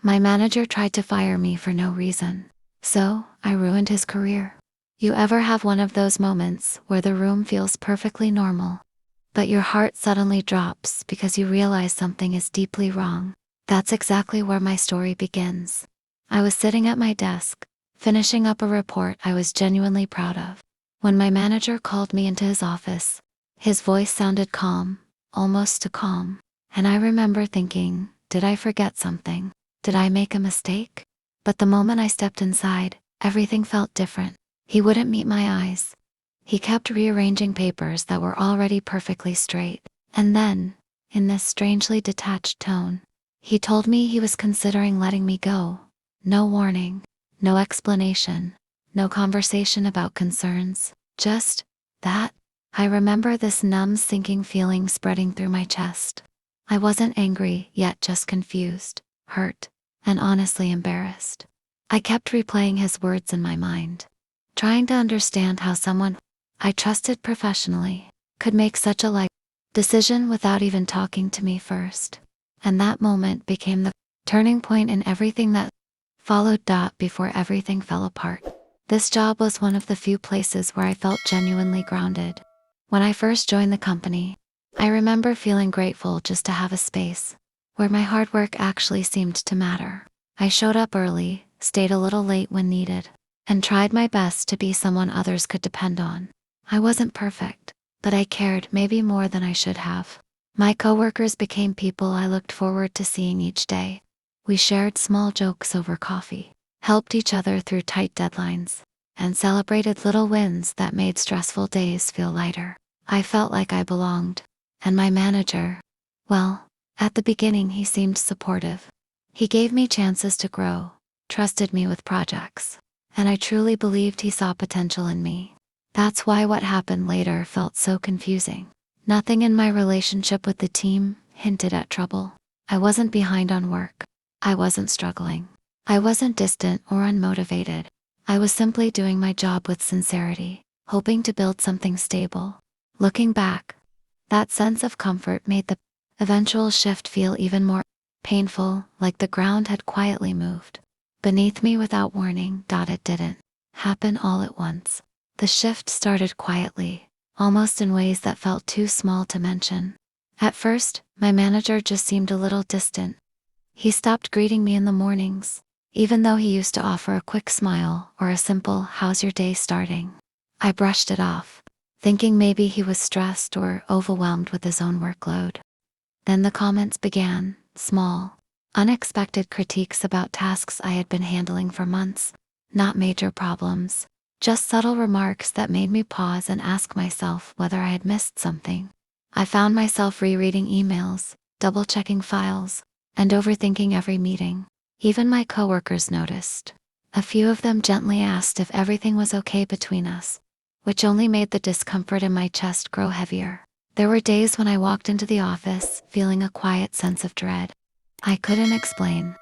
My manager tried to fire me for no reason. So, I ruined his career. You ever have one of those moments where the room feels perfectly normal, but your heart suddenly drops because you realize something is deeply wrong? That's exactly where my story begins. I was sitting at my desk, finishing up a report I was genuinely proud of, when my manager called me into his office. His voice sounded calm, almost too calm, and I remember thinking, did I forget something? Did I make a mistake? But the moment I stepped inside, everything felt different. He wouldn't meet my eyes. He kept rearranging papers that were already perfectly straight. And then, in this strangely detached tone, he told me he was considering letting me go. No warning, no explanation, no conversation about concerns, just that. I remember this numb, sinking feeling spreading through my chest. I wasn't angry, yet just confused, hurt, and honestly embarrassed. I kept replaying his words in my mind, trying to understand how someone I trusted professionally could make such a decision without even talking to me first. And that moment became the turning point in everything that followed. Before everything fell apart, this job was one of the few places where I felt genuinely grounded. When I first joined the company, I remember feeling grateful just to have a space where my hard work actually seemed to matter. I showed up early, stayed a little late when needed, and tried my best to be someone others could depend on. I wasn't perfect, but I cared maybe more than I should have. My coworkers became people I looked forward to seeing each day. We shared small jokes over coffee, helped each other through tight deadlines, and celebrated little wins that made stressful days feel lighter. I felt like I belonged. And my manager, well, at the beginning he seemed supportive. He gave me chances to grow, trusted me with projects, and I truly believed he saw potential in me. That's why what happened later felt so confusing. Nothing in my relationship with the team hinted at trouble. I wasn't behind on work. I wasn't struggling. I wasn't distant or unmotivated. I was simply doing my job with sincerity, hoping to build something stable. Looking back, that sense of comfort made the eventual shift feel even more painful, like the ground had quietly moved beneath me without warning. It didn't happen all at once. The shift started quietly, almost in ways that felt too small to mention. At first, my manager just seemed a little distant. He stopped greeting me in the mornings, even though he used to offer a quick smile or a simple "how's your day" starting. I brushed it off, thinking maybe he was stressed or overwhelmed with his own workload. Then the comments began, small, unexpected critiques about tasks I had been handling for months. Not major problems, just subtle remarks that made me pause and ask myself whether I had missed something. I found myself rereading emails, double-checking files, and overthinking every meeting. Even my coworkers noticed. A few of them gently asked if everything was okay between us, which only made the discomfort in my chest grow heavier. There were days when I walked into the office feeling a quiet sense of dread. I couldn't explain.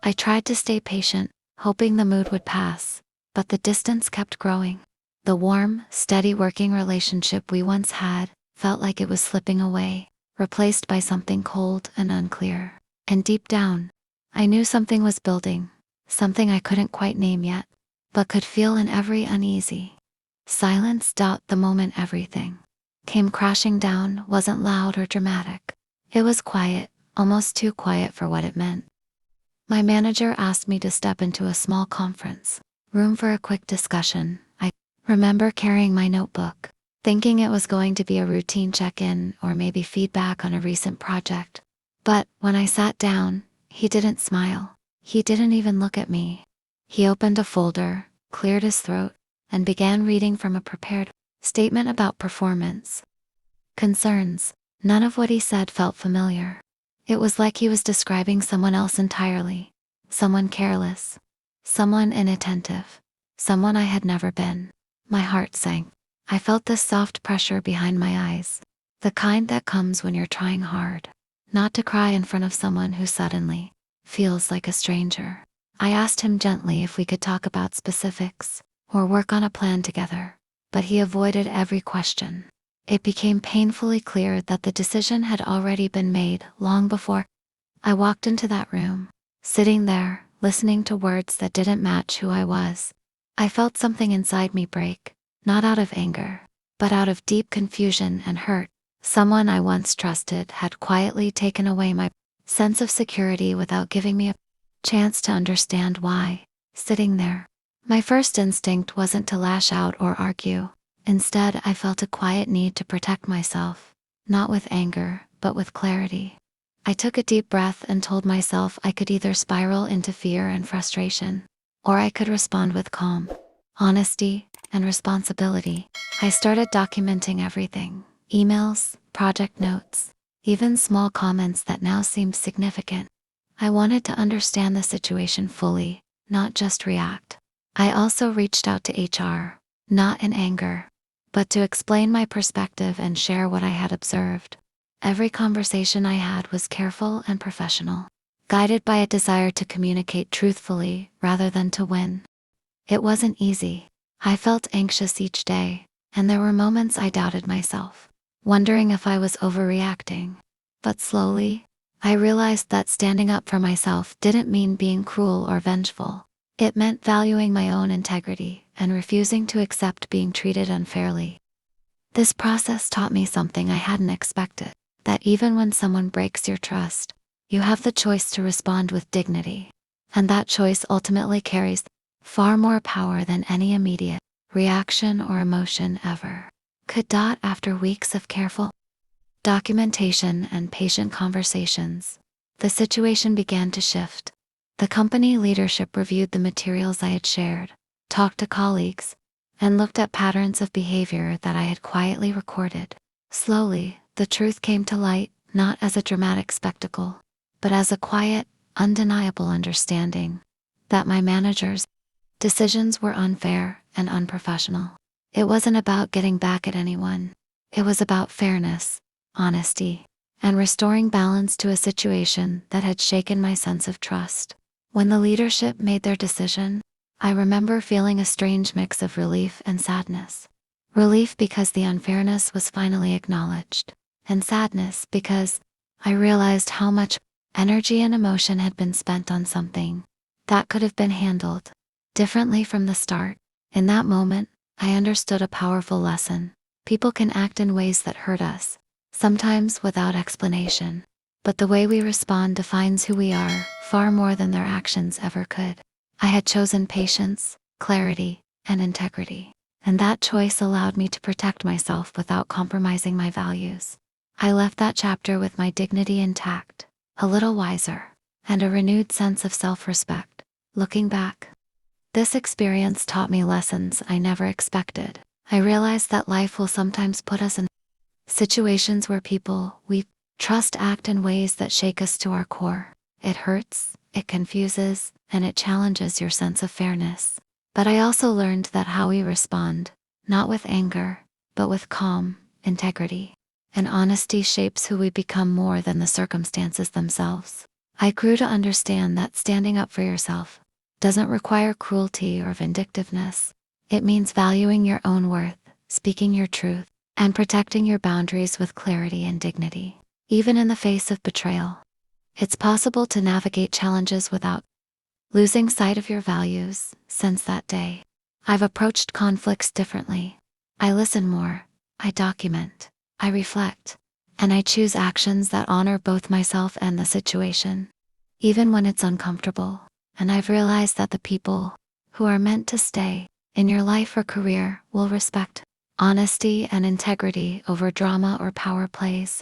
I tried to stay patient, hoping the mood would pass, but the distance kept growing. The warm, steady working relationship we once had felt like it was slipping away, replaced by something cold and unclear. And deep down, I knew something was building, something I couldn't quite name yet, but could feel in every uneasy silence. The moment everything came crashing down wasn't loud or dramatic. It was quiet, almost too quiet for what it meant. My manager asked me to step into a small conference room for a quick discussion. I remember carrying my notebook, thinking it was going to be a routine check-in or maybe feedback on a recent project. But when I sat down, he didn't smile. He didn't even look at me. He opened a folder, cleared his throat, and began reading from a prepared statement about performance concerns. None of what he said felt familiar. It was like he was describing someone else entirely. Someone careless. Someone inattentive. Someone I had never been. My heart sank. I felt this soft pressure behind my eyes. The kind that comes when you're trying hard not to cry in front of someone who suddenly feels like a stranger. I asked him gently if we could talk about specifics or work on a plan together, but he avoided every question. It became painfully clear that the decision had already been made long before I walked into that room, Sitting there, listening to words that didn't match who I was, I felt something inside me break, not out of anger, but out of deep confusion and hurt. Someone I once trusted had quietly taken away my sense of security without giving me a chance to understand why. Sitting there, my first instinct wasn't to lash out or argue. Instead, I felt a quiet need to protect myself, not with anger, but with clarity. I took a deep breath and told myself I could either spiral into fear and frustration, or I could respond with calm, honesty, and responsibility. I started documenting everything: emails, project notes, even small comments that now seemed significant. I wanted to understand the situation fully, not just react. I also reached out to HR, not in anger, but to explain my perspective and share what I had observed. Every conversation I had was careful and professional, guided by a desire to communicate truthfully rather than to win. It wasn't easy. I felt anxious each day, and there were moments I doubted myself, wondering if I was overreacting. But slowly, I realized that standing up for myself didn't mean being cruel or vengeful. It meant valuing my own integrity and refusing to accept being treated unfairly. This process taught me something I hadn't expected: that even when someone breaks your trust, you have the choice to respond with dignity. And that choice ultimately carries far more power than any immediate reaction or emotion ever could. After weeks of careful documentation and patient conversations, the situation began to shift. The company leadership reviewed the materials I had shared, talked to colleagues, and looked at patterns of behavior that I had quietly recorded. Slowly, the truth came to light, not as a dramatic spectacle, but as a quiet, undeniable understanding that my managers' decisions were unfair and unprofessional. It wasn't about getting back at anyone. It was about fairness, honesty, and restoring balance to a situation that had shaken my sense of trust. When the leadership made their decision, I remember feeling a strange mix of relief and sadness. Relief because the unfairness was finally acknowledged, and sadness because I realized how much energy and emotion had been spent on something that could have been handled differently from the start. In that moment, I understood a powerful lesson. People can act in ways that hurt us, sometimes without explanation, but the way we respond defines who we are far more than their actions ever could. I had chosen patience, clarity, and integrity, and that choice allowed me to protect myself without compromising my values. I left that chapter with my dignity intact, a little wiser, and a renewed sense of self-respect. Looking back, this experience taught me lessons I never expected. I realized that life will sometimes put us in situations where people we trust act in ways that shake us to our core. It hurts, it confuses, and it challenges your sense of fairness. But I also learned that how we respond, not with anger, but with calm, integrity, and honesty, shapes who we become more than the circumstances themselves. I grew to understand that standing up for yourself doesn't require cruelty or vindictiveness. It means valuing your own worth, speaking your truth, and protecting your boundaries with clarity and dignity. Even in the face of betrayal, it's possible to navigate challenges without losing sight of your values. Since that day, I've approached conflicts differently. I listen more, I document, I reflect, and I choose actions that honor both myself and the situation, even when it's uncomfortable. And I've realized that the people who are meant to stay in your life or career will respect honesty and integrity over drama or power plays.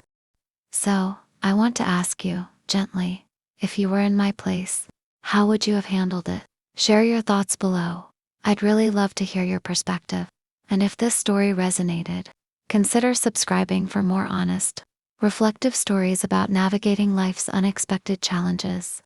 So, I want to ask you, gently, if you were in my place, how would you have handled it? Share your thoughts below. I'd really love to hear your perspective. And if this story resonated, consider subscribing for more honest, reflective stories about navigating life's unexpected challenges.